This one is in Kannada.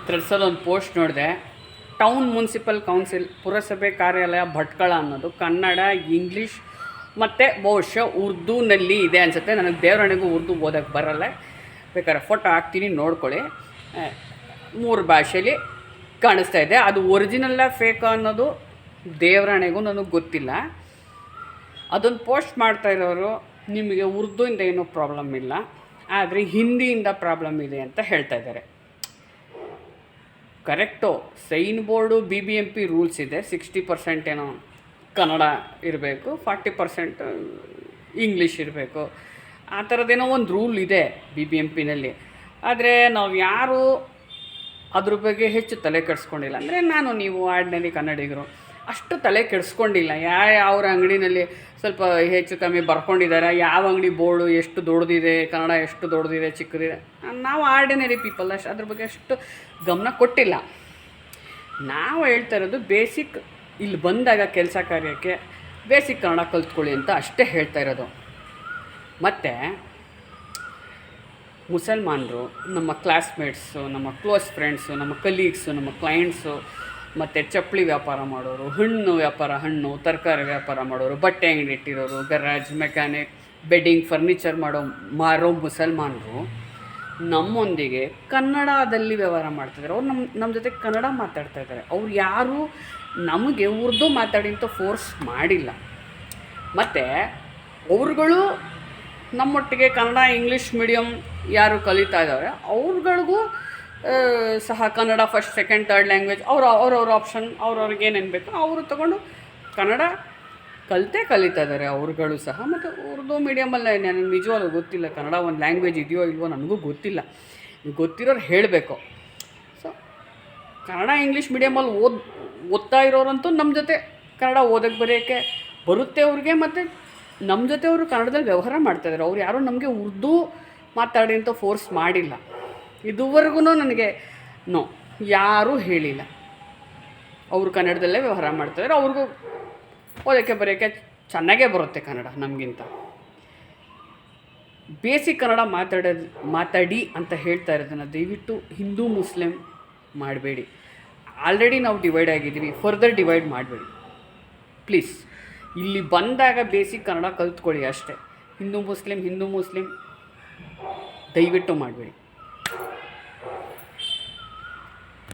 ಥ್ರೆಡ್ಸಲ್ಲಿ ಒಂದು ಪೋಸ್ಟ್ ನೋಡಿದೆ. ಟೌನ್ ಮುನ್ಸಿಪಲ್ ಕೌನ್ಸಿಲ್ ಪುರಸಭೆ ಕಾರ್ಯಾಲಯ ಭಟ್ಕಳ ಅನ್ನೋದು ಕನ್ನಡ, ಇಂಗ್ಲೀಷ್ ಮತ್ತು ಬಹುಶಃ ಉರ್ದುನಲ್ಲಿ ಇದೆ ಅನಿಸುತ್ತೆ. ನನಗೆ ದೇವರಣಿಗೂ ಉರ್ದು ಓದೋಕ್ಕೆ ಬರಲ್ಲ, ಬೇಕಾದ್ರೆ ಫೋಟೋ ಹಾಕ್ತೀನಿ ನೋಡ್ಕೊಳ್ಳಿ. 3 ಭಾಷೆಯಲ್ಲಿ ಕಾಣಿಸ್ತಾ ಇದೆ. ಅದು ಒರಿಜಿನಲ್ಲ ಫೇಕ್ ಅನ್ನೋದು ದೇವರಾಣೆಗೂ ನನಗೆ ಗೊತ್ತಿಲ್ಲ. ಅದನ್ನು ಪೋಸ್ಟ್ ಮಾಡ್ತಾ ಇರೋರು ನಿಮಗೆ ಉರ್ದುವಿಂದ ಏನೂ ಪ್ರಾಬ್ಲಮ್ ಇಲ್ಲ, ಆದರೆ ಹಿಂದಿಯಿಂದ ಪ್ರಾಬ್ಲಮ್ ಇದೆ ಅಂತ ಹೇಳ್ತಾ ಇದ್ದಾರೆ. Correct, sign board BBMP rules ಇದೆ. 60% ಏನೋ ಕನ್ನಡ ಇರಬೇಕು, 40% ಇಂಗ್ಲೀಷ್ ಇರಬೇಕು, ಆ ಥರದ್ದೇನೋ ಒಂದು ರೂಲ್ ಇದೆ BBMPನಲ್ಲಿ. ಆದರೆ ನಾವು ಯಾರೂ ಅದ್ರ ಬಗ್ಗೆ ಹೆಚ್ಚು ತಲೆ ಕೆಡಿಸ್ಕೊಂಡಿಲ್ಲ. ಅಂದರೆ ನೀವು ಆರ್ಡಿನರಿ ಕನ್ನಡಿಗರು ಅಷ್ಟು ತಲೆ ಕೆಡಿಸ್ಕೊಂಡಿಲ್ಲ. ಯಾವ್ರ ಅಂಗಡಿನಲ್ಲಿ ಸ್ವಲ್ಪ ಹೆಚ್ಚು ಕಮ್ಮಿ ಬರ್ಕೊಂಡಿದ್ದಾರೆ, ಯಾವ ಅಂಗಡಿ ಬೋರ್ಡು ಎಷ್ಟು ದೊಡ್ಡದಿದೆ, ಕನ್ನಡ ಎಷ್ಟು ದೊಡ್ಡದಿದೆ, ಚಿಕ್ಕದಿದೆ. ನಾವು ಆರ್ಡಿನರಿ ಪೀಪಲ್ ಅದ್ರ ಬಗ್ಗೆ ಅಷ್ಟು ಗಮನ ಕೊಟ್ಟಿಲ್ಲ. ನಾವು ಹೇಳ್ತಾ ಇರೋದು ಬೇಸಿಕ್, ಇಲ್ಲಿ ಬಂದಾಗ ಕೆಲಸ ಕಾರ್ಯಕ್ಕೆ ಬೇಸಿಕ್ ಕನ್ನಡ ಕಲ್ತ್ಕೊಳ್ಳಿ ಅಂತ ಅಷ್ಟೇ ಹೇಳ್ತಾ ಇರೋದು. ಮತ್ತು ಮುಸಲ್ಮಾನರು, ನಮ್ಮ ಕ್ಲಾಸ್ಮೇಟ್ಸು, ನಮ್ಮ ಕ್ಲೋಸ್ ಫ್ರೆಂಡ್ಸು, ನಮ್ಮ ಕಲೀಗ್ಸು, ನಮ್ಮ ಕ್ಲೈಂಟ್ಸು, ಮತ್ತು ಚಪ್ಪಲಿ ವ್ಯಾಪಾರ ಮಾಡೋರು, ಹಣ್ಣು ತರಕಾರಿ ವ್ಯಾಪಾರ ಮಾಡೋರು, ಬಟ್ಟೆ ಅಂಗಡಿ ಇಟ್ಟಿರೋರು, ಗರಾಜ್, ಮೆಕ್ಯಾನಿಕ್, ಬೆಡ್ಡಿಂಗ್, ಫರ್ನಿಚರ್ ಮಾರೋ ಮುಸಲ್ಮಾನರು ನಮ್ಮೊಂದಿಗೆ ಕನ್ನಡದಲ್ಲಿ ವ್ಯವಹಾರ ಮಾಡ್ತಿದ್ದಾರೆ. ಅವ್ರು ನಮ್ಮ ಜೊತೆ ಕನ್ನಡ ಮಾತಾಡ್ತಾ ಇದ್ದಾರೆ. ಅವ್ರು ಯಾರೂ ನಮಗೆ ಉರ್ದು ಮಾತಾಡಿ ಅಂತ ಫೋರ್ಸ್ ಮಾಡಿಲ್ಲ. ಮತ್ತು ಅವ್ರುಗಳು ನಮ್ಮೊಟ್ಟಿಗೆ ಕನ್ನಡ, ಇಂಗ್ಲೀಷ್ ಮೀಡಿಯಮ್ ಯಾರು ಕಲಿತಾ ಇದ್ದಾರೆ ಅವ್ರುಗಳಿಗೂ ಸಹ Kannada first, second, third language ಅವ್ರವ್ರ ಆಪ್ಷನ್, ಅವ್ರವ್ರಿಗೆ ಏನೇನು ಬೇಕೋ ಅವರು ತೊಗೊಂಡು ಕನ್ನಡ ಕಲಿತಾ ಇದ್ದಾರೆ ಅವ್ರುಗಳು ಸಹ. ಮತ್ತು ಉರ್ದು ಮೀಡಿಯಮಲ್ಲೇ ನನಗೆ ನಿಜವಾಗ್ಲೂ ಗೊತ್ತಿಲ್ಲ, ಕನ್ನಡ ಒಂದು ಲ್ಯಾಂಗ್ವೇಜ್ ಇದೆಯೋ ಇಲ್ವೋ ನನಗೂ ಗೊತ್ತಿಲ್ಲ. ಗೊತ್ತಿರೋರು ಹೇಳಬೇಕು. ಸೊ ಕನ್ನಡ, ಇಂಗ್ಲೀಷ್ ಮೀಡಿಯಮಲ್ಲಿ ಓದ್ತಾ ಇರೋರಂತೂ ನಮ್ಮ ಜೊತೆ ಕನ್ನಡ ಓದೋಕ್ಕೆ ಬರೆಯೋಕ್ಕೆ ಬರುತ್ತೆ ಅವ್ರಿಗೆ. ಮತ್ತು ನಮ್ಮ ಜೊತೆ ಅವರು ಕನ್ನಡದಲ್ಲಿ ವ್ಯವಹಾರ ಮಾಡ್ತಾಯಿದ್ದಾರೆ. ಅವ್ರು ಯಾರೂ ನಮಗೆ ಉರ್ದು ಮಾತಾಡಿ ಅಂತ ಫೋರ್ಸ್ ಮಾಡಿಲ್ಲ. ಇದುವರೆಗೂ ನನಗೆ ಯಾರೂ ಹೇಳಿಲ್ಲ. ಅವರು ಕನ್ನಡದಲ್ಲೇ ವ್ಯವಹಾರ ಮಾಡ್ತಾಯಿದ್ದಾರೆ. ಅವ್ರಿಗೂ ಓದೋಕ್ಕೆ ಬರೆಯೋಕ್ಕೆ ಚೆನ್ನಾಗೇ ಬರುತ್ತೆ ಕನ್ನಡ ನಮಗಿಂತ. ಬೇಸಿಕ್ ಕನ್ನಡ ಮಾತಾಡಿ ಅಂತ ಹೇಳ್ತಾ ಇರೋದನ್ನು ದಯವಿಟ್ಟು ಹಿಂದೂ ಮುಸ್ಲಿಂ ಮಾಡಬೇಡಿ. ಆಲ್ರೆಡಿ ನಾವು ಡಿವೈಡ್ ಆಗಿದ್ದೀವಿ, ಫರ್ದರ್ ಡಿವೈಡ್ ಮಾಡಬೇಡಿ ಪ್ಲೀಸ್. ಇಲ್ಲಿ ಬಂದಾಗ ಬೇಸಿಕ್ ಕನ್ನಡ ಕಲ್ತ್ಕೊಳ್ಳಿ ಅಷ್ಟೇ. ಹಿಂದೂ ಮುಸ್ಲಿಂ ದಯವಿಟ್ಟು ಮಾಡಬೇಡಿ.